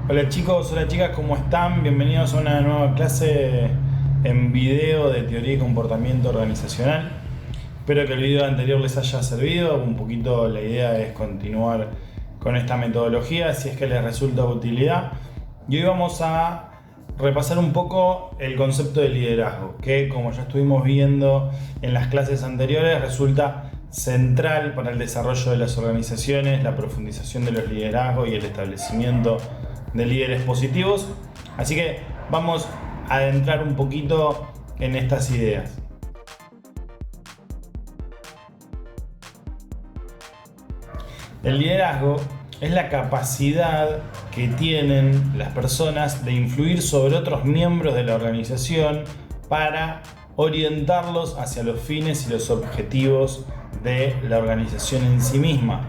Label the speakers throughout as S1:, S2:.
S1: Hola chicos, hola chicas, ¿cómo están? Bienvenidos a una nueva clase en video de teoría y comportamiento organizacional. Espero que el video anterior les haya servido. Un poquito la idea es continuar con esta metodología si es que les resulta de utilidad. Y hoy vamos a repasar un poco el concepto de liderazgo, que como ya estuvimos viendo en las clases anteriores resulta central para el desarrollo de las organizaciones, la profundización de los liderazgos y el establecimiento de líderes positivos. Así que vamos a adentrar un poquito en estas ideas. El liderazgo es la capacidad que tienen las personas de influir sobre otros miembros de la organización para orientarlos hacia los fines y los objetivos de la organización en sí misma.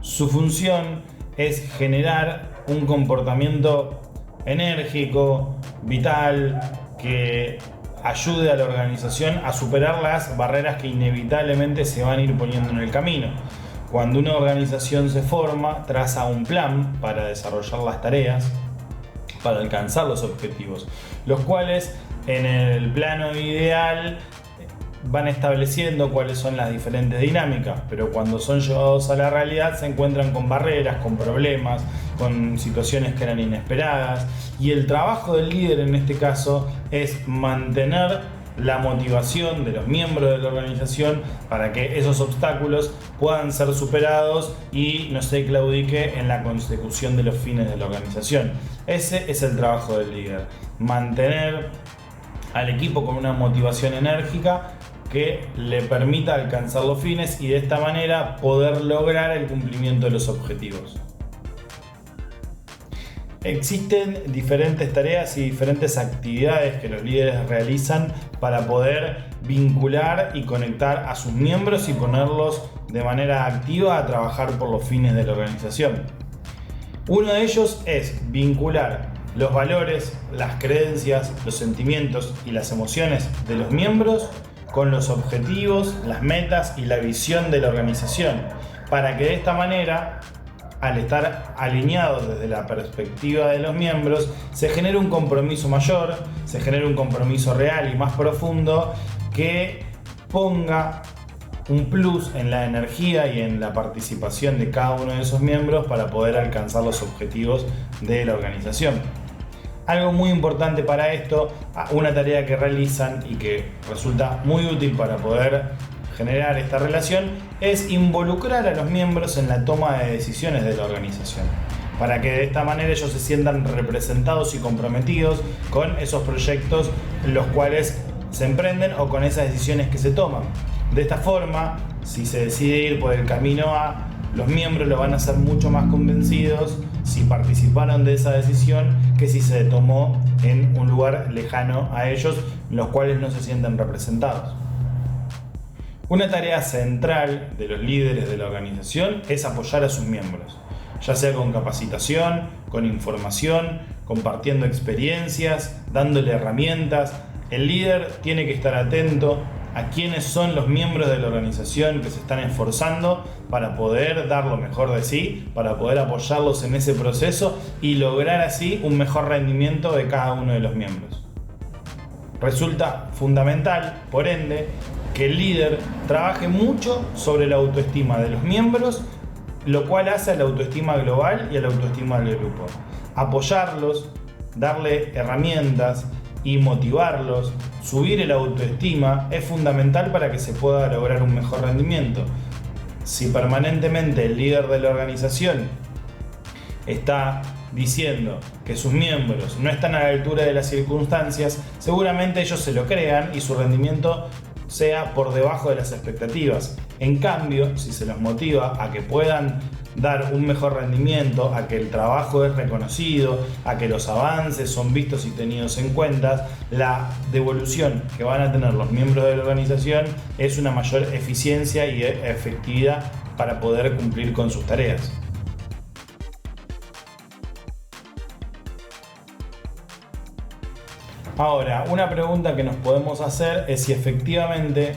S1: Su función es generar un comportamiento enérgico, vital, que ayude a la organización a superar las barreras que inevitablemente se van a ir poniendo en el camino. Cuando una organización se forma, traza un plan para desarrollar las tareas, para alcanzar los objetivos, los cuales en el plano ideal van estableciendo cuáles son las diferentes dinámicas, pero cuando son llevados a la realidad se encuentran con barreras, con problemas, con situaciones que eran inesperadas, y el trabajo del líder en este caso es mantener la motivación de los miembros de la organización para que esos obstáculos puedan ser superados y no se claudique en la consecución de los fines de la organización. Ese es el trabajo del líder, mantener al equipo con una motivación enérgica que le permita alcanzar los fines y de esta manera poder lograr el cumplimiento de los objetivos. Existen diferentes tareas y diferentes actividades que los líderes realizan para poder vincular y conectar a sus miembros y ponerlos de manera activa a trabajar por los fines de la organización. Uno de ellos es vincular los valores, las creencias, los sentimientos y las emociones de los miembros con los objetivos, las metas y la visión de la organización, para que de esta manera, al estar alineados desde la perspectiva de los miembros, se genere un compromiso mayor, se genere un compromiso real y más profundo que ponga un plus en la energía y en la participación de cada uno de esos miembros para poder alcanzar los objetivos de la organización. Algo muy importante para esto, una tarea que realizan y que resulta muy útil para poder generar esta relación, es involucrar a los miembros en la toma de decisiones de la organización, para que de esta manera ellos se sientan representados y comprometidos con esos proyectos los cuales se emprenden o con esas decisiones que se toman. De esta forma, si se decide ir por el camino A, los miembros lo van a ser mucho más convencidos si participaron de esa decisión que si se tomó en un lugar lejano a ellos, los cuales no se sienten representados. Una tarea central de los líderes de la organización es apoyar a sus miembros, ya sea con capacitación, con información, compartiendo experiencias, dándole herramientas. El líder tiene que estar atento a quiénes son los miembros de la organización que se están esforzando para poder dar lo mejor de sí, para poder apoyarlos en ese proceso y lograr así un mejor rendimiento de cada uno de los miembros. Resulta fundamental, por ende, que el líder trabaje mucho sobre la autoestima de los miembros, lo cual hace a la autoestima global y a la autoestima del grupo. Apoyarlos, darle herramientas y motivarlos, subir el autoestima es fundamental para que se pueda lograr un mejor rendimiento. Si permanentemente el líder de la organización está diciendo que sus miembros no están a la altura de las circunstancias, seguramente ellos se lo crean y su rendimiento sea por debajo de las expectativas. En cambio, si se los motiva a que puedan dar un mejor rendimiento, a que el trabajo es reconocido, a que los avances son vistos y tenidos en cuenta, la devolución que van a tener los miembros de la organización es una mayor eficiencia y efectividad para poder cumplir con sus tareas. Ahora, una pregunta que nos podemos hacer es si efectivamente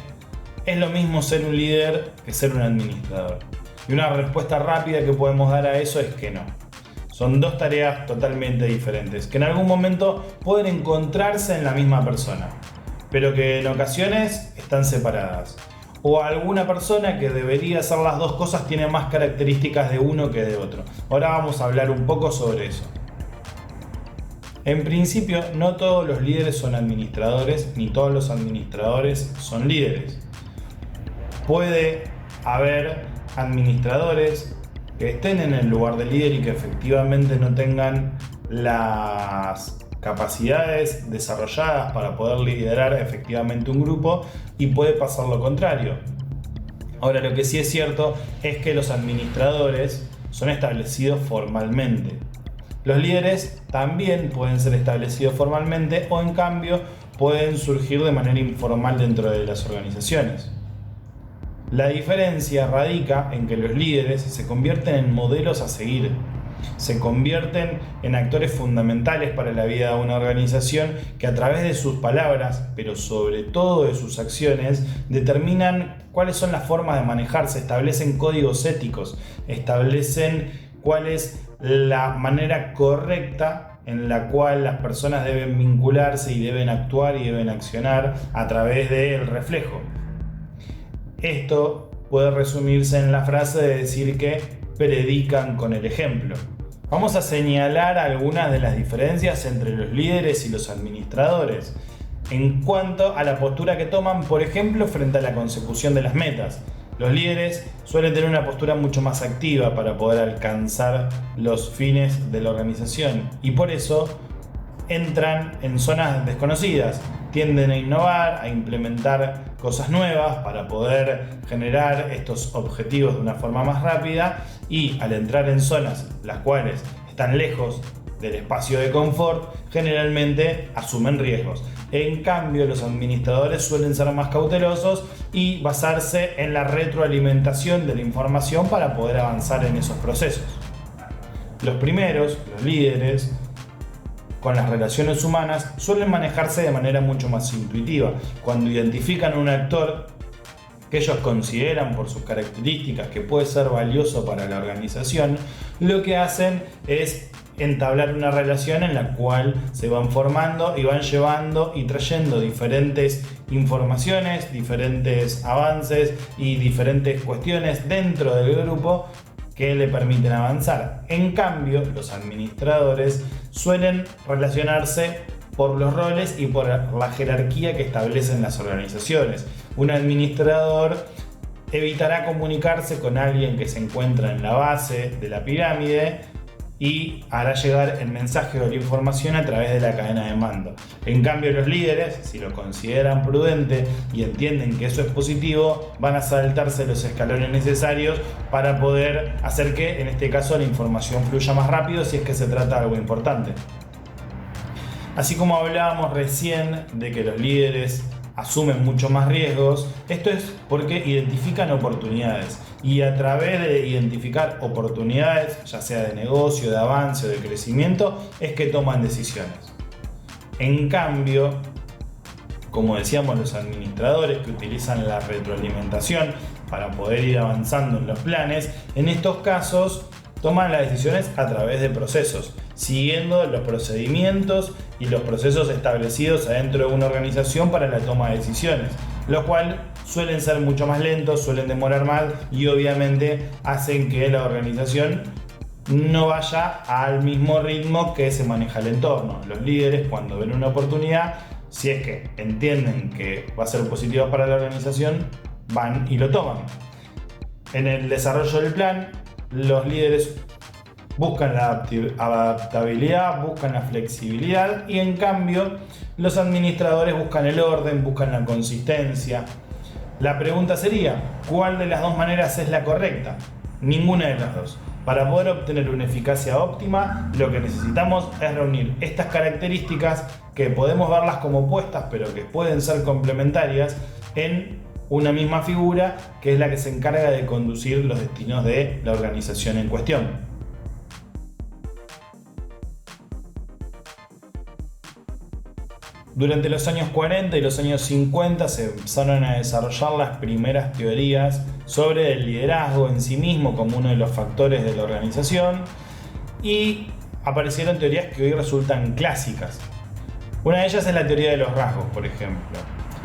S1: es lo mismo ser un líder que ser un administrador. Y una respuesta rápida que podemos dar a eso es que no. Son dos tareas totalmente diferentes, que en algún momento pueden encontrarse en la misma persona, pero que en ocasiones están separadas. O alguna persona que debería hacer las dos cosas tiene más características de uno que de otro. Ahora vamos a hablar un poco sobre eso. En principio, no todos los líderes son administradores, ni todos los administradores son líderes. Puede haber administradores que estén en el lugar de líder y que efectivamente no tengan las capacidades desarrolladas para poder liderar efectivamente un grupo, y puede pasar lo contrario. Ahora, lo que sí es cierto es que los administradores son establecidos formalmente. Los líderes también pueden ser establecidos formalmente, o en cambio pueden surgir de manera informal dentro de las organizaciones. La diferencia radica en que los líderes se convierten en modelos a seguir, se convierten en actores fundamentales para la vida de una organización, que a través de sus palabras, pero sobre todo de sus acciones, determinan cuáles son las formas de manejarse, establecen códigos éticos, establecen cuál es la manera correcta en la cual las personas deben vincularse y deben actuar y deben accionar a través del reflejo. Esto puede resumirse en la frase de decir que predican con el ejemplo. Vamos a señalar algunas de las diferencias entre los líderes y los administradores en cuanto a la postura que toman, por ejemplo, frente a la consecución de las metas. Los líderes suelen tener una postura mucho más activa para poder alcanzar los fines de la organización, y por eso entran en zonas desconocidas, tienden a innovar, a implementar cosas nuevas para poder generar estos objetivos de una forma más rápida, y al entrar en zonas las cuales están lejos del espacio de confort, generalmente asumen riesgos. En cambio, los administradores suelen ser más cautelosos y basarse en la retroalimentación de la información para poder avanzar en esos procesos. Los primeros, los líderes, con las relaciones humanas, suelen manejarse de manera mucho más intuitiva. Cuando identifican a un actor que ellos consideran por sus características que puede ser valioso para la organización, lo que hacen es entablar una relación en la cual se van formando y van llevando y trayendo diferentes informaciones, diferentes avances y diferentes cuestiones dentro del grupo que le permiten avanzar. En cambio, los administradores suelen relacionarse por los roles y por la jerarquía que establecen las organizaciones. Un administrador evitará comunicarse con alguien que se encuentra en la base de la pirámide y hará llegar el mensaje o la información a través de la cadena de mando. En cambio, los líderes, si lo consideran prudente y entienden que eso es positivo, van a saltarse los escalones necesarios para poder hacer que, en este caso, la información fluya más rápido si es que se trata de algo importante. Así como hablábamos recién de que los líderes asumen mucho más riesgos, esto es porque identifican oportunidades, y a través de identificar oportunidades, ya sea de negocio, de avance o de crecimiento, es que toman decisiones. En cambio, como decíamos, los administradores, que utilizan la retroalimentación para poder ir avanzando en los planes, en estos casos toman las decisiones a través de procesos, siguiendo los procedimientos y los procesos establecidos adentro de una organización para la toma de decisiones, lo cual suelen ser mucho más lentos, suelen demorar más y obviamente hacen que la organización no vaya al mismo ritmo que se maneja el entorno. Los líderes, cuando ven una oportunidad, si es que entienden que va a ser positivo para la organización, van y lo toman. En el desarrollo del plan, los líderes buscan la adaptabilidad, buscan la flexibilidad, y en cambio los administradores buscan el orden, buscan la consistencia. La pregunta sería, ¿cuál de las dos maneras es la correcta? Ninguna de las dos. Para poder obtener una eficacia óptima, lo que necesitamos es reunir estas características, que podemos verlas como opuestas, pero que pueden ser complementarias, en una misma figura, que es la que se encarga de conducir los destinos de la organización en cuestión. Durante los años 40 y los años 50 se empezaron a desarrollar las primeras teorías sobre el liderazgo en sí mismo como uno de los factores de la organización, y aparecieron teorías que hoy resultan clásicas. Una de ellas es la teoría de los rasgos, por ejemplo,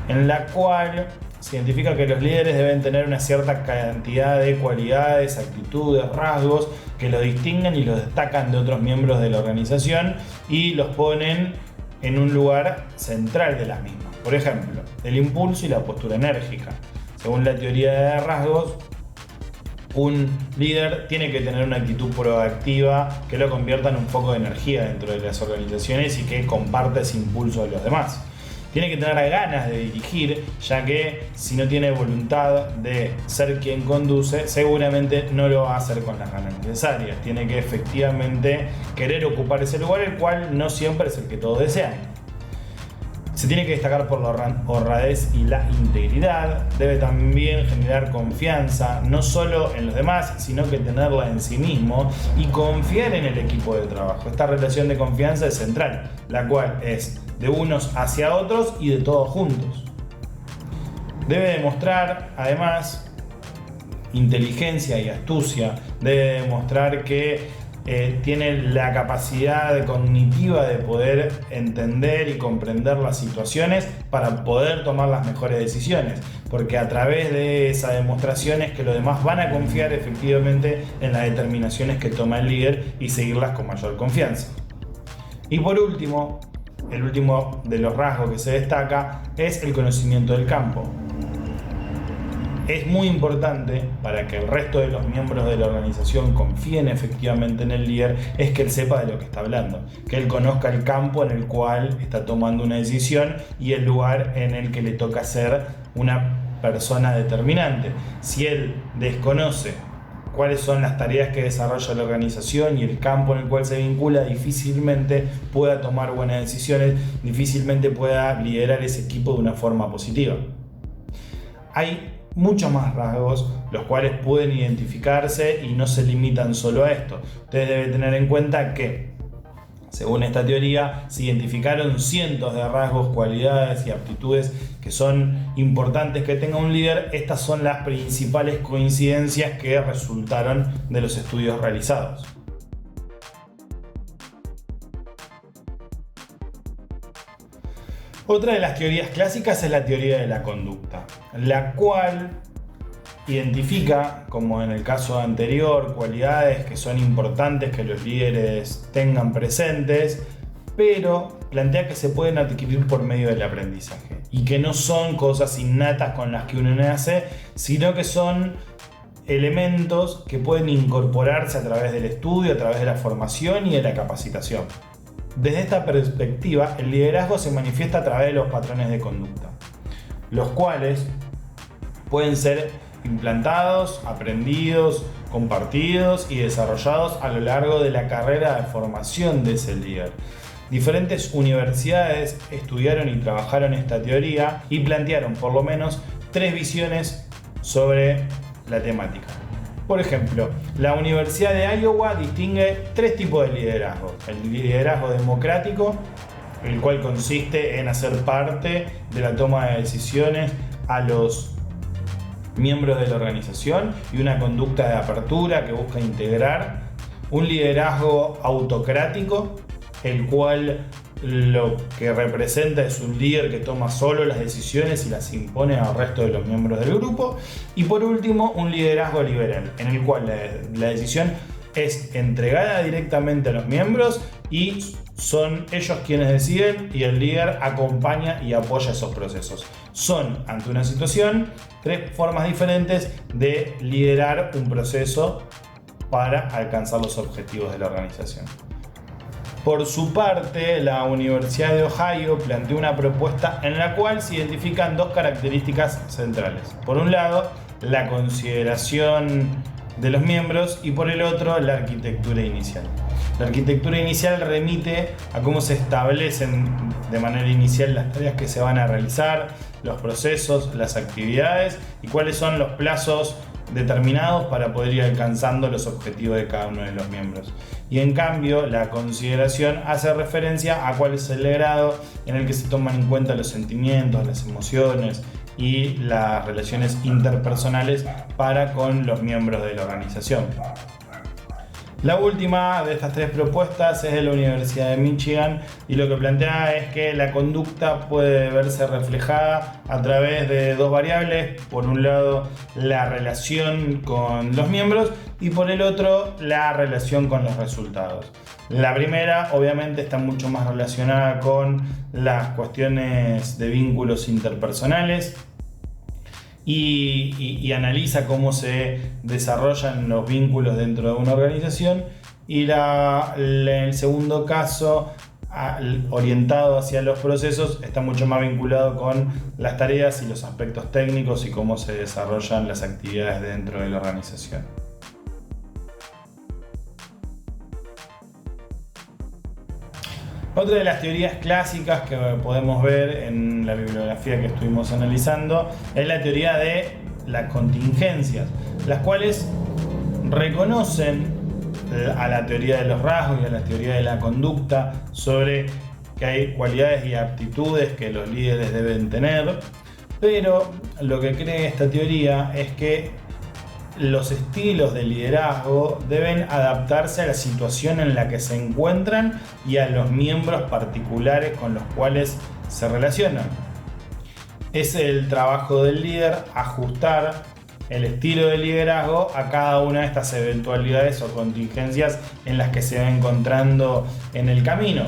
S1: en la cual se identifica que los líderes deben tener una cierta cantidad de cualidades, actitudes, rasgos que los distinguen y los destacan de otros miembros de la organización y los ponen en un lugar central de las mismas. Por ejemplo, el impulso y la postura enérgica. Según la teoría de rasgos, un líder tiene que tener una actitud proactiva que lo convierta en un foco de energía dentro de las organizaciones y que comparta ese impulso a los demás. Tiene que tener ganas de dirigir, ya que si no tiene voluntad de ser quien conduce, seguramente no lo va a hacer con las ganas necesarias. Tiene que efectivamente querer ocupar ese lugar, el cual no siempre es el que todos desean. Se tiene que destacar por la honradez y la integridad. Debe también generar confianza, no solo en los demás, sino que tenerla en sí mismo y confiar en el equipo de trabajo. Esta relación de confianza es central, la cual es de unos hacia otros y de todos juntos. Debe demostrar, además, inteligencia y astucia. Debe demostrar que tiene la capacidad cognitiva de poder entender y comprender las situaciones para poder tomar las mejores decisiones, porque a través de esa demostración es que los demás van a confiar efectivamente en las determinaciones que toma el líder y seguirlas con mayor confianza. Y por último, el último de los rasgos que se destaca es el conocimiento del campo. Es muy importante para que el resto de los miembros de la organización confíen efectivamente en el líder, es que él sepa de lo que está hablando, que él conozca el campo en el cual está tomando una decisión y el lugar en el que le toca ser una persona determinante. Si él desconoce cuáles son las tareas que desarrolla la organización y el campo en el cual se vincula, difícilmente pueda tomar buenas decisiones, difícilmente pueda liderar ese equipo de una forma positiva. Hay muchos más rasgos los cuales pueden identificarse y no se limitan solo a esto. Ustedes deben tener en cuenta que, según esta teoría, se identificaron cientos de rasgos, cualidades y aptitudes que son importantes que tenga un líder. Estas son las principales coincidencias que resultaron de los estudios realizados. Otra de las teorías clásicas es la teoría de la conducta, la cual identifica, como en el caso anterior, cualidades que son importantes que los líderes tengan presentes, pero plantea que se pueden adquirir por medio del aprendizaje y que no son cosas innatas con las que uno nace, sino que son elementos que pueden incorporarse a través del estudio, a través de la formación y de la capacitación. Desde esta perspectiva, el liderazgo se manifiesta a través de los patrones de conducta, los cuales pueden ser implantados, aprendidos, compartidos y desarrollados a lo largo de la carrera de formación de ese líder. Diferentes universidades estudiaron y trabajaron esta teoría y plantearon por lo menos 3 visiones sobre la temática. Por ejemplo, la Universidad de Iowa distingue 3 tipos de liderazgo. El liderazgo democrático, el cual consiste en hacer parte de la toma de decisiones a los miembros de la organización y una conducta de apertura que busca integrar. Un liderazgo autocrático, el cual lo que representa es un líder que toma solo las decisiones y las impone al resto de los miembros del grupo. Y por último, un liderazgo liberal, en el cual la decisión es entregada directamente a los miembros y son ellos quienes deciden y el líder acompaña y apoya esos procesos. Son, ante una situación, 3 formas diferentes de liderar un proceso para alcanzar los objetivos de la organización. Por su parte, la Universidad de Ohio planteó una propuesta en la cual se identifican 2 características centrales. Por un lado, la consideración de los miembros y por el otro, la arquitectura inicial. La arquitectura inicial remite a cómo se establecen de manera inicial las tareas que se van a realizar, los procesos, las actividades y cuáles son los plazos determinados para poder ir alcanzando los objetivos de cada uno de los miembros. Y en cambio, la consideración hace referencia a cuál es el grado en el que se toman en cuenta los sentimientos, las emociones y las relaciones interpersonales para con los miembros de la organización. La última de estas tres propuestas es de la Universidad de Michigan y lo que plantea es que la conducta puede verse reflejada a través de dos variables. Por un lado, la relación con los miembros y por el otro, la relación con los resultados. La primera obviamente está mucho más relacionada con las cuestiones de vínculos interpersonales y analiza cómo se desarrollan los vínculos dentro de una organización, y el segundo caso, orientado hacia los procesos, está mucho más vinculado con las tareas y los aspectos técnicos y cómo se desarrollan las actividades dentro de la organización. Otra de las teorías clásicas que podemos ver en la bibliografía que estuvimos analizando es la teoría de las contingencias, las cuales reconocen a la teoría de los rasgos y a la teoría de la conducta sobre que hay cualidades y aptitudes que los líderes deben tener, pero lo que cree esta teoría es que los estilos de liderazgo deben adaptarse a la situación en la que se encuentran y a los miembros particulares con los cuales se relacionan. Es el trabajo del líder ajustar el estilo de liderazgo a cada una de estas eventualidades o contingencias en las que se va encontrando en el camino.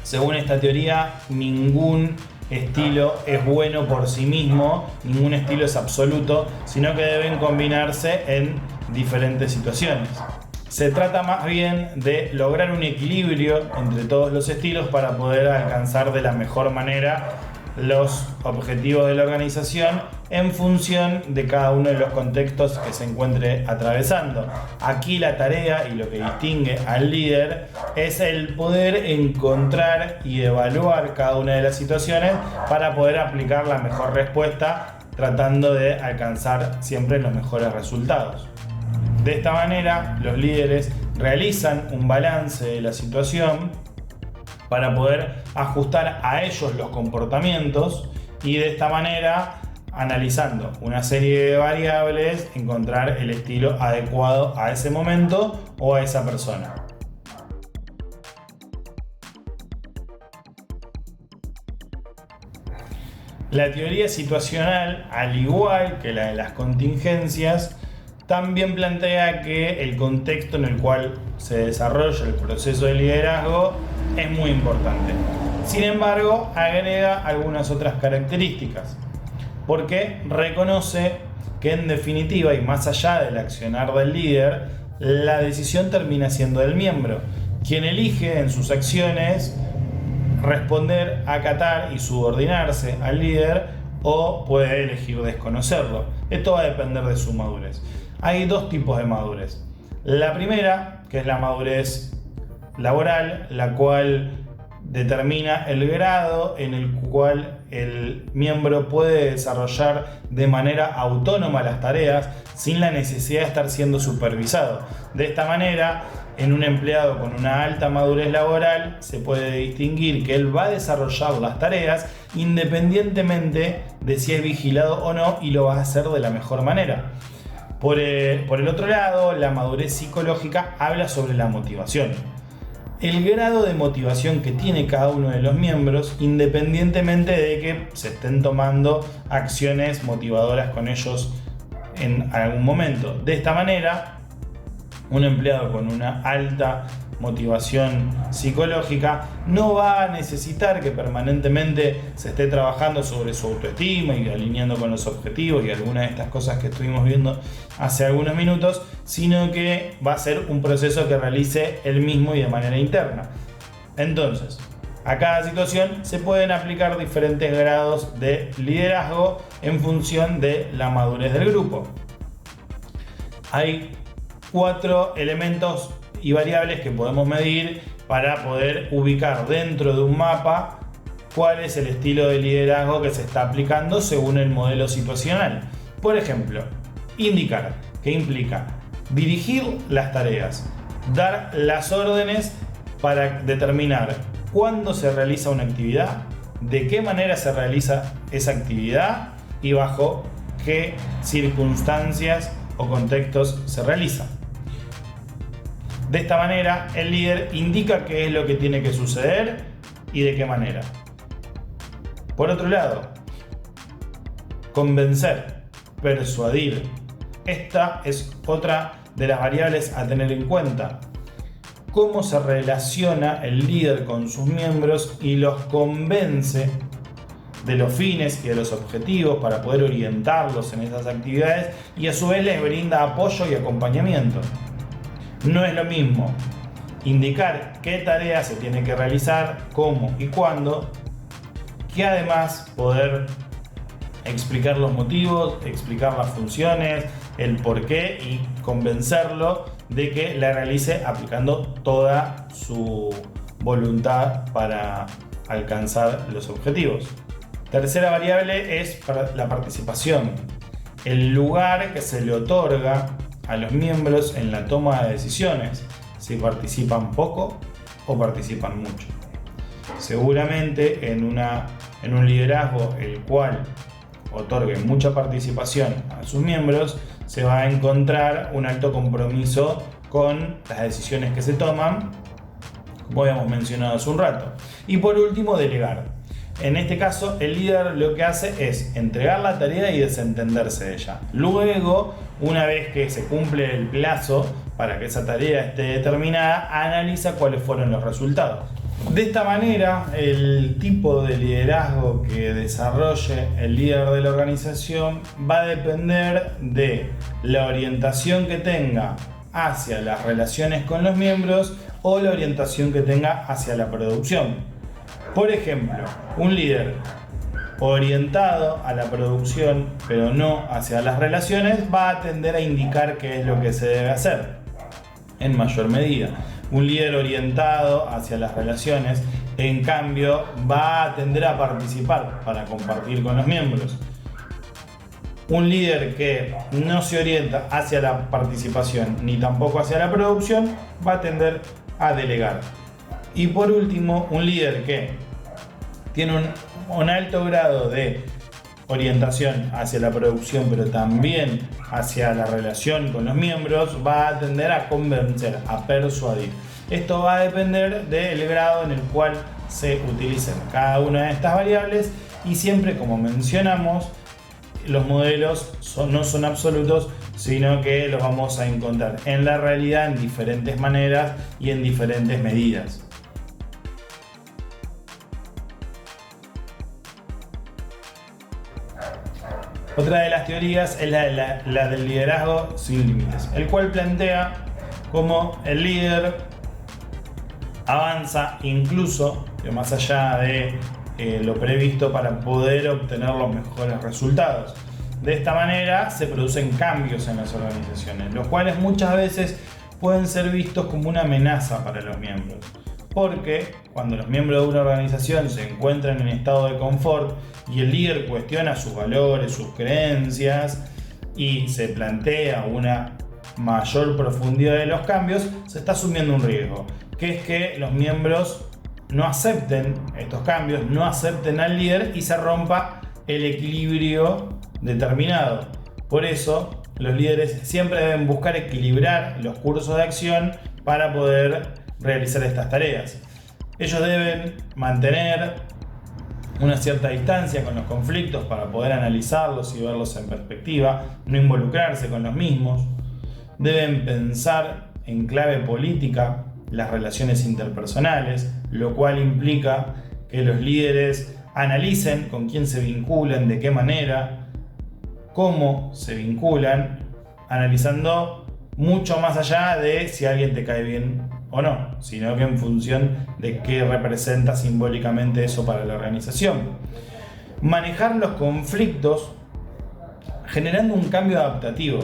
S1: Según esta teoría, ningún estilo es bueno por sí mismo, ningún estilo es absoluto, sino que deben combinarse en diferentes situaciones. Se trata más bien de lograr un equilibrio entre todos los estilos para poder alcanzar de la mejor manera los objetivos de la organización en función de cada uno de los contextos que se encuentre atravesando. Aquí la tarea y lo que distingue al líder es el poder encontrar y evaluar cada una de las situaciones para poder aplicar la mejor respuesta, tratando de alcanzar siempre los mejores resultados. De esta manera, los líderes realizan un balance de la situación para poder ajustar a ellos los comportamientos y de esta manera, analizando una serie de variables, encontrar el estilo adecuado a ese momento o a esa persona. La teoría situacional, al igual que la de las contingencias, también plantea que el contexto en el cual se desarrolla el proceso de liderazgo es muy importante. Sin embargo, agrega algunas otras características, porque reconoce que en definitiva y más allá del accionar del líder, la decisión termina siendo del miembro, quien elige en sus acciones responder, acatar y subordinarse al líder, o puede elegir desconocerlo. Esto va a depender de su madurez. Hay dos tipos de madurez. La primera, que es la madurez laboral, la cual determina el grado en el cual el miembro puede desarrollar de manera autónoma las tareas sin la necesidad de estar siendo supervisado. De esta manera, en un empleado con una alta madurez laboral se puede distinguir que él va a desarrollar las tareas independientemente de si es vigilado o no, y lo va a hacer de la mejor manera. Por el otro lado, la madurez psicológica habla sobre la motivación. El grado de motivación que tiene cada uno de los miembros, independientemente de que se estén tomando acciones motivadoras con ellos en algún momento. De esta manera, un empleado con una alta motivación psicológica no va a necesitar que permanentemente se esté trabajando sobre su autoestima y alineando con los objetivos y algunas de estas cosas que estuvimos viendo hace algunos minutos, sino que va a ser un proceso que realice él mismo y de manera interna. Entonces, a cada situación se pueden aplicar diferentes grados de liderazgo en función de la madurez del grupo. Hay 4 elementos y variables que podemos medir para poder ubicar dentro de un mapa cuál es el estilo de liderazgo que se está aplicando según el modelo situacional. Por ejemplo, indicar, que implica dirigir las tareas, dar las órdenes para determinar cuándo se realiza una actividad, de qué manera se realiza esa actividad y bajo qué circunstancias o contextos se realiza. De esta manera, el líder indica qué es lo que tiene que suceder y de qué manera. Por otro lado, convencer, persuadir. Esta es otra de las variables a tener en cuenta. Cómo se relaciona el líder con sus miembros y los convence de los fines y de los objetivos para poder orientarlos en esas actividades y a su vez les brinda apoyo y acompañamiento. No es lo mismo indicar qué tarea se tiene que realizar, cómo y cuándo, que además poder explicar los motivos, explicar las funciones, el porqué y convencerlo de que la realice aplicando toda su voluntad para alcanzar los objetivos. Tercera variable es la participación, el lugar que se le otorga a los miembros en la toma de decisiones, si participan poco o participan mucho. Seguramente en un liderazgo el cual otorgue mucha participación a sus miembros, se va a encontrar un alto compromiso con las decisiones que se toman, como habíamos mencionado hace un rato. Y por último, delegar. En este caso, el líder lo que hace es entregar la tarea y desentenderse de ella. Luego, una vez que se cumple el plazo para que esa tarea esté determinada, analiza cuáles fueron los resultados. De esta manera, el tipo de liderazgo que desarrolle el líder de la organización va a depender de la orientación que tenga hacia las relaciones con los miembros o la orientación que tenga hacia la producción. Por ejemplo, un líder orientado a la producción pero no hacia las relaciones va a tender a indicar qué es lo que se debe hacer en mayor medida. Un líder orientado hacia las relaciones, en cambio, va a tender a participar para compartir con los miembros. Un líder que no se orienta hacia la participación ni tampoco hacia la producción va a tender a delegar. Y por último, un líder que tiene un alto grado de orientación hacia la producción pero también hacia la relación con los miembros va a tender a convencer, a persuadir. Esto va a depender del grado en el cual se utilicen cada una de estas variables y siempre, como mencionamos, los modelos no son absolutos, sino que los vamos a encontrar en la realidad en diferentes maneras y en diferentes medidas. Otra de las teorías es la del liderazgo sin límites, el cual plantea cómo el líder avanza incluso más allá de lo previsto para poder obtener los mejores resultados. De esta manera se producen cambios en las organizaciones, los cuales muchas veces pueden ser vistos como una amenaza para los miembros. Porque cuando los miembros de una organización se encuentran en estado de confort y el líder cuestiona sus valores, sus creencias y se plantea una mayor profundidad de los cambios, se está asumiendo un riesgo, que es que los miembros no acepten estos cambios, no acepten al líder y se rompa el equilibrio determinado. Por eso, los líderes siempre deben buscar equilibrar los cursos de acción para poder realizar estas tareas. Ellos deben mantener una cierta distancia con los conflictos para poder analizarlos y verlos en perspectiva, no involucrarse con los mismos. Deben pensar en clave política las relaciones interpersonales, lo cual implica que los líderes analicen con quién se vinculan, de qué manera, cómo se vinculan, analizando mucho más allá de si alguien te cae bien o no, sino que en función de qué representa simbólicamente eso para la organización. Manejar los conflictos generando un cambio adaptativo,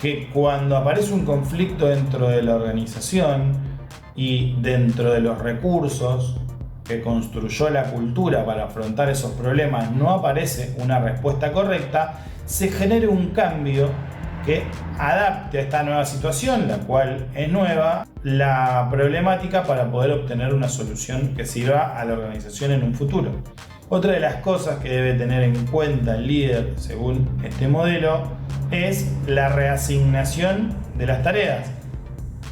S1: que cuando aparece un conflicto dentro de la organización y dentro de los recursos que construyó la cultura para afrontar esos problemas no aparece una respuesta correcta, se genera un cambio que adapte a esta nueva situación, la cual es nueva, la problemática para poder obtener una solución que sirva a la organización en un futuro. Otra de las cosas que debe tener en cuenta el líder, según este modelo, es la reasignación de las tareas.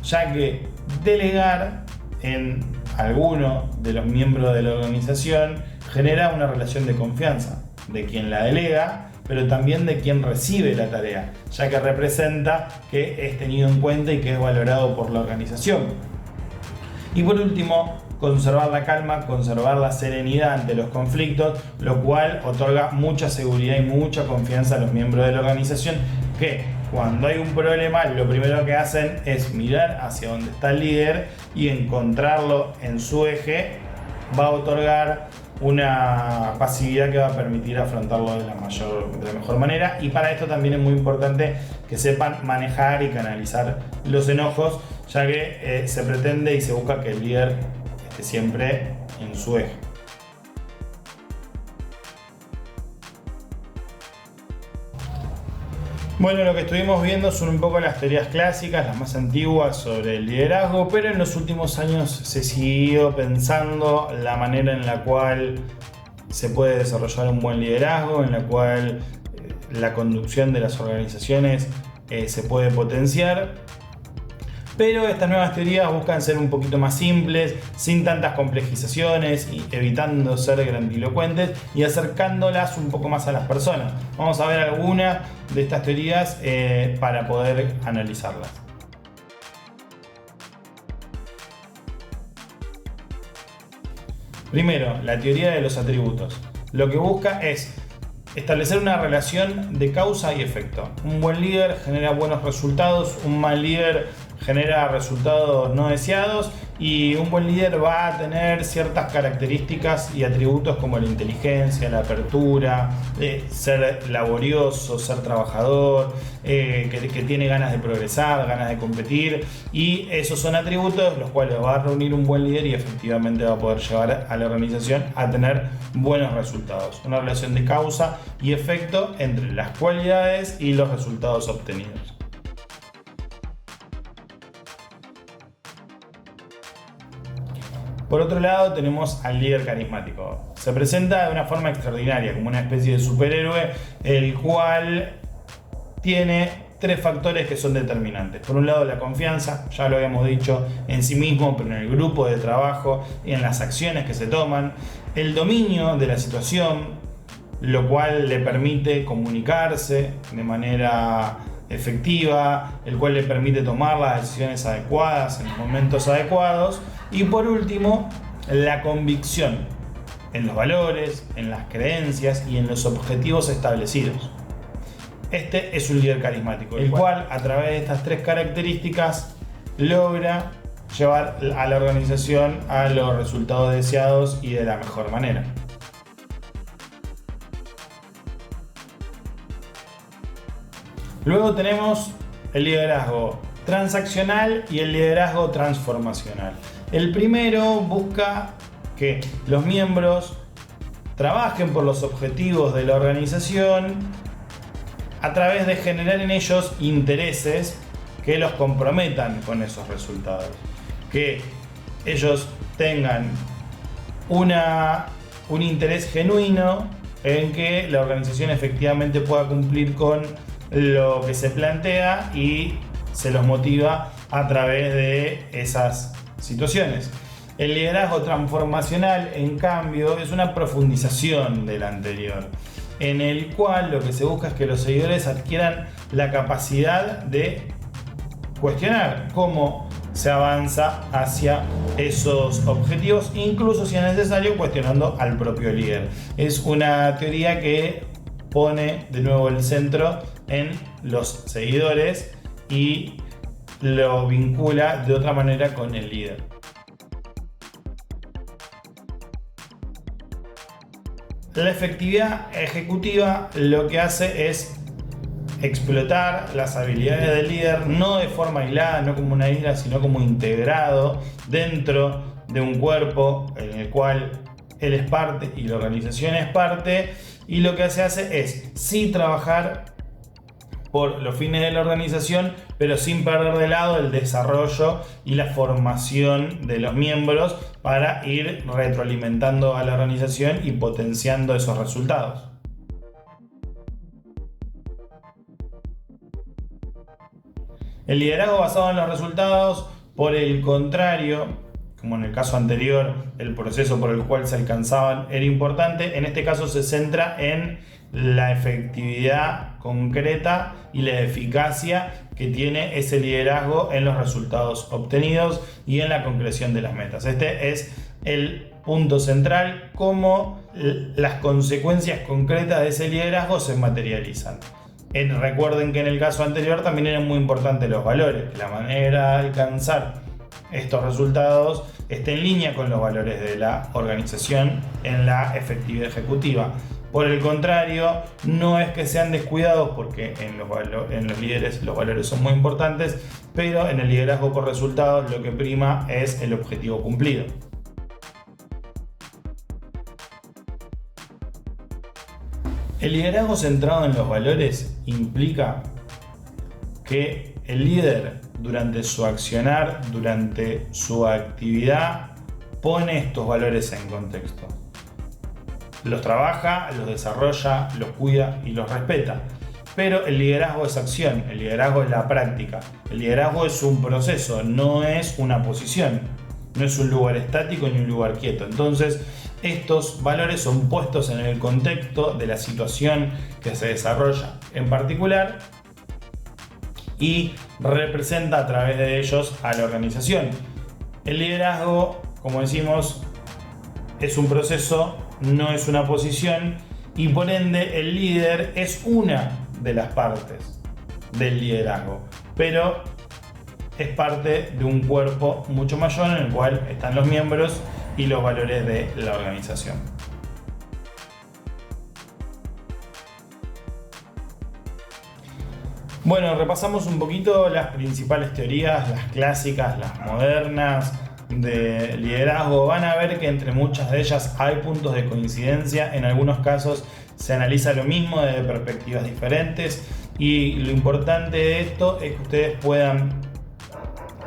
S1: ya que delegar en alguno de los miembros de la organización genera una relación de confianza de quien la delega, pero también de quien recibe la tarea, ya que representa que es tenido en cuenta y que es valorado por la organización. Y por último, conservar la calma, conservar la serenidad ante los conflictos, lo cual otorga mucha seguridad y mucha confianza a los miembros de la organización, que cuando hay un problema lo primero que hacen es mirar hacia donde está el líder y encontrarlo en su eje va a otorgar una pasividad que va a permitir afrontarlo de la mejor manera. Y para esto también es muy importante que sepan manejar y canalizar los enojos, ya que se pretende y se busca que el líder esté siempre en su eje. Bueno, lo que estuvimos viendo son un poco las teorías clásicas, las más antiguas sobre el liderazgo, pero en los últimos años se siguió pensando la manera en la cual se puede desarrollar un buen liderazgo, en la cual la conducción de las organizaciones se puede potenciar. Pero estas nuevas teorías buscan ser un poquito más simples, sin tantas complejizaciones y evitando ser grandilocuentes y acercándolas un poco más a las personas. Vamos a ver algunas de estas teorías para poder analizarlas. Primero, la teoría de los atributos. Lo que busca es establecer una relación de causa y efecto. Un buen líder genera buenos resultados, un mal líder genera resultados no deseados, y un buen líder va a tener ciertas características y atributos como la inteligencia, la apertura, ser laborioso, ser trabajador, que tiene ganas de progresar, ganas de competir, y esos son atributos los cuales va a reunir un buen líder y efectivamente va a poder llevar a la organización a tener buenos resultados. Una relación de causa y efecto entre las cualidades y los resultados obtenidos. Por otro lado tenemos al líder carismático. Se presenta de una forma extraordinaria, como una especie de superhéroe, el cual tiene tres factores que son determinantes. Por un lado, la confianza, ya lo habíamos dicho, en sí mismo, pero en el grupo de trabajo y en las acciones que se toman. El dominio de la situación, lo cual le permite comunicarse de manera efectiva, el cual le permite tomar las decisiones adecuadas en los momentos adecuados. Y por último, la convicción en los valores, en las creencias y en los objetivos establecidos. Este es un líder carismático, el cual a través de estas tres características logra llevar a la organización a los resultados deseados y de la mejor manera. Luego tenemos el liderazgo transaccional y el liderazgo transformacional. El primero busca que los miembros trabajen por los objetivos de la organización a través de generar en ellos intereses que los comprometan con esos resultados. Que ellos tengan un interés genuino en que la organización efectivamente pueda cumplir con lo que se plantea y se los motiva a través de esas situaciones. El liderazgo transformacional, en cambio, es una profundización del anterior, en el cual lo que se busca es que los seguidores adquieran la capacidad de cuestionar cómo se avanza hacia esos objetivos, incluso si es necesario cuestionando al propio líder. Es una teoría que pone de nuevo el centro en los seguidores y lo vincula de otra manera con el líder. La efectividad ejecutiva lo que hace es explotar las habilidades del líder, no de forma aislada, no como una isla, sino como integrado dentro de un cuerpo en el cual él es parte y la organización es parte, y lo que se hace es sí trabajar por los fines de la organización, pero sin perder de lado el desarrollo y la formación de los miembros para ir retroalimentando a la organización y potenciando esos resultados. El liderazgo basado en los resultados Por el contrario, como en el caso anterior, el proceso por el cual se alcanzaban era importante, en este caso se centra en la efectividad concreta y la eficacia que tiene ese liderazgo en los resultados obtenidos y en la concreción de las metas. Este es el punto central, cómo las consecuencias concretas de ese liderazgo se materializan. Recuerden que en el caso anterior también eran muy importantes los valores, que la manera de alcanzar estos resultados esté en línea con los valores de la organización en la efectividad ejecutiva. Por el contrario, no es que sean descuidados, porque en los líderes los valores son muy importantes, pero en el liderazgo por resultados lo que prima es el objetivo cumplido. El liderazgo centrado en los valores implica que el líder, durante su accionar, durante su actividad, pone estos valores en contexto. Los trabaja, los desarrolla, los cuida y los respeta. Pero el liderazgo es acción, el liderazgo es la práctica. El liderazgo es un proceso, no es una posición. No es un lugar estático ni un lugar quieto. Entonces, estos valores son puestos en el contexto de la situación que se desarrolla en particular y representa a través de ellos a la organización. El liderazgo, como decimos, es un proceso, no es una posición, y por ende el líder es una de las partes del liderazgo, pero es parte de un cuerpo mucho mayor en el cual están los miembros y los valores de la organización. Bueno, repasamos un poquito las principales teorías, las clásicas, las modernas de liderazgo. Van a ver que entre muchas de ellas hay puntos de coincidencia. En algunos casos se analiza lo mismo desde perspectivas diferentes, y lo importante de esto es que ustedes puedan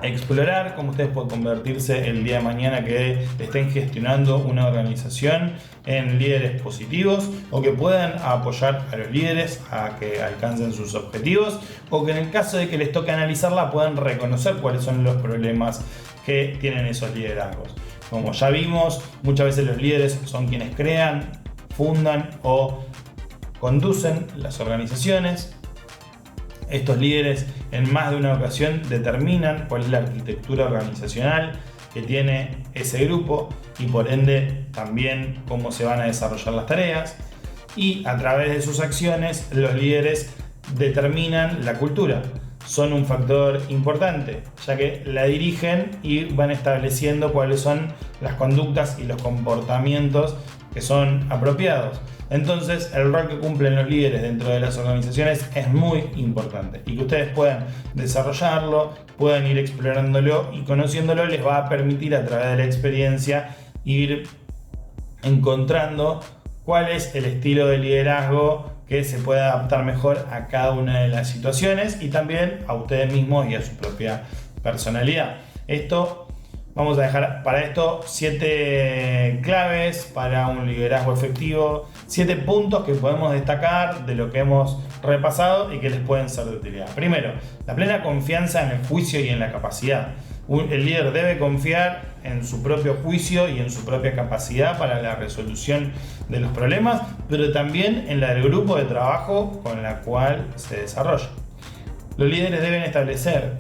S1: explorar cómo ustedes pueden convertirse el día de mañana que estén gestionando una organización en líderes positivos, o que puedan apoyar a los líderes a que alcancen sus objetivos, o que en el caso de que les toque analizarla puedan reconocer cuáles son los problemas que tienen esos liderazgos. Como ya vimos, muchas veces los líderes son quienes crean, fundan o conducen las organizaciones. Estos líderes en más de una ocasión determinan cuál es la arquitectura organizacional que tiene ese grupo, y por ende también cómo se van a desarrollar las tareas, y a través de sus acciones los líderes determinan la cultura. Son un factor importante, ya que la dirigen y van estableciendo cuáles son las conductas y los comportamientos que son apropiados. Entonces, el rol que cumplen los líderes dentro de las organizaciones es muy importante, y que ustedes puedan desarrollarlo, puedan ir explorándolo y conociéndolo, les va a permitir a través de la experiencia ir encontrando cuál es el estilo de liderazgo que se puede adaptar mejor a cada una de las situaciones, y también a ustedes mismos y a su propia personalidad. Vamos a dejar para esto 7 claves para un liderazgo efectivo, 7 puntos que podemos destacar de lo que hemos repasado y que les pueden ser de utilidad. Primero, la plena confianza en el juicio y en la capacidad. El líder debe confiar en su propio juicio y en su propia capacidad para la resolución de los problemas, pero también en la del grupo de trabajo con la cual se desarrolla. Los líderes deben establecer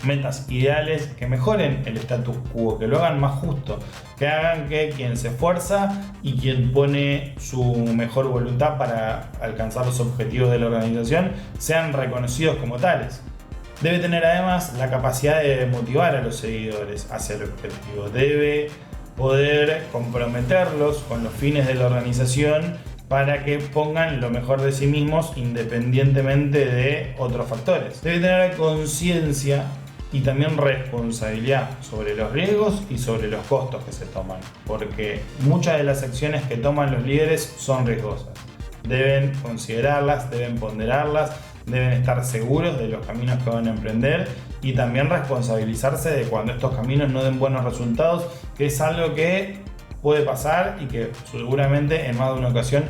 S1: metas ideales que mejoren el status quo, que lo hagan más justo, que hagan que quien se esfuerza y quien pone su mejor voluntad para alcanzar los objetivos de la organización sean reconocidos como tales. Debe tener además la capacidad de motivar a los seguidores hacia el objetivo. Debe poder comprometerlos con los fines de la organización para que pongan lo mejor de sí mismos independientemente de otros factores. Debe tener conciencia y también responsabilidad sobre los riesgos y sobre los costos que se toman, porque muchas de las acciones que toman los líderes son riesgosas. Deben considerarlas, deben ponderarlas, deben estar seguros de los caminos que van a emprender, y también responsabilizarse de cuando estos caminos no den buenos resultados, que es algo que puede pasar y que seguramente en más de una ocasión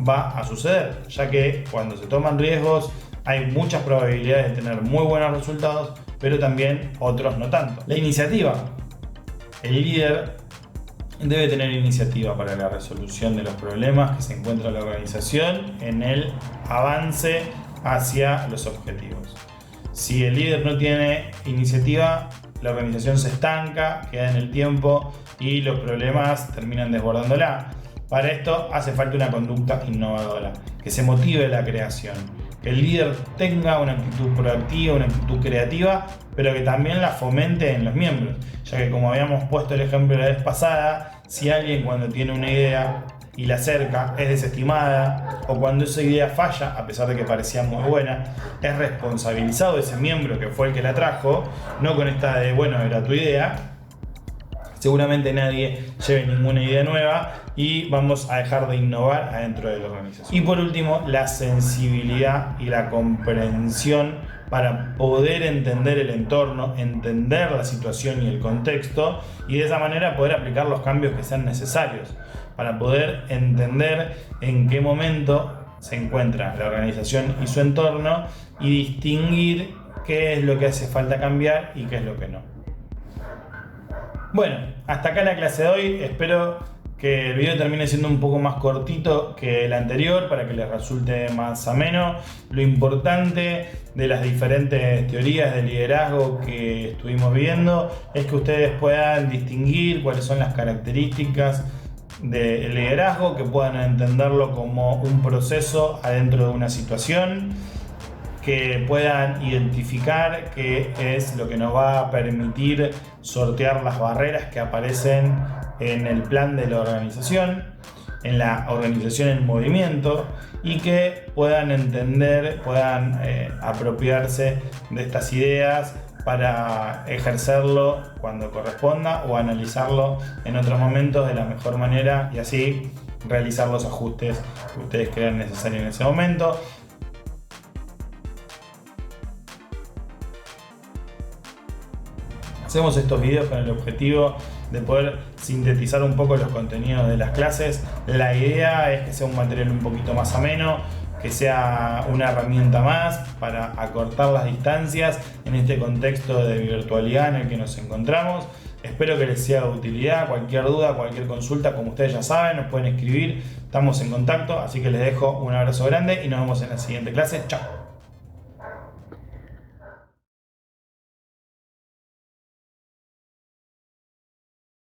S1: va a suceder, ya que cuando se toman riesgos hay muchas probabilidades de tener muy buenos resultados, pero también otros no tanto. La iniciativa. El líder debe tener iniciativa para la resolución de los problemas que se encuentra la organización en el avance hacia los objetivos. Si el líder no tiene iniciativa, la organización se estanca, queda en el tiempo y los problemas terminan desbordándola. Para esto hace falta una conducta innovadora, que se motive la creación, que el líder tenga una actitud proactiva, una actitud creativa, pero que también la fomente en los miembros, ya que como habíamos puesto el ejemplo la vez pasada, si alguien cuando tiene una idea y la acerca es desestimada, o cuando esa idea falla a pesar de que parecía muy buena, es responsabilizado ese miembro que fue el que la trajo, no con esta de bueno, era tu idea. Seguramente nadie lleve ninguna idea nueva y vamos a dejar de innovar adentro de la organización. Y por último, la sensibilidad y la comprensión para poder entender el entorno, entender la situación y el contexto y de esa manera poder aplicar los cambios que sean necesarios, para poder entender en qué momento se encuentra la organización y su entorno y distinguir qué es lo que hace falta cambiar y qué es lo que no. Bueno, hasta acá la clase de hoy. Espero que el video termine siendo un poco más cortito que el anterior para que les resulte más ameno. Lo importante de las diferentes teorías de liderazgo que estuvimos viendo es que ustedes puedan distinguir cuáles son las características del liderazgo, que puedan entenderlo como un proceso adentro de una situación, que puedan identificar qué es lo que nos va a permitir sortear las barreras que aparecen en el plan de la organización, en la organización en movimiento, y que puedan entender, puedan apropiarse de estas ideas para ejercerlo cuando corresponda o analizarlo en otros momentos de la mejor manera y así realizar los ajustes que ustedes crean necesarios en ese momento. Hacemos estos videos con el objetivo de poder sintetizar un poco los contenidos de las clases. La idea es que sea un material un poquito más ameno, que sea una herramienta más para acortar las distancias en este contexto de virtualidad en el que nos encontramos. Espero que les sea de utilidad. Cualquier duda, cualquier consulta, como ustedes ya saben, nos pueden escribir. Estamos en contacto, así que les dejo un abrazo grande y nos vemos en la siguiente clase. Chao.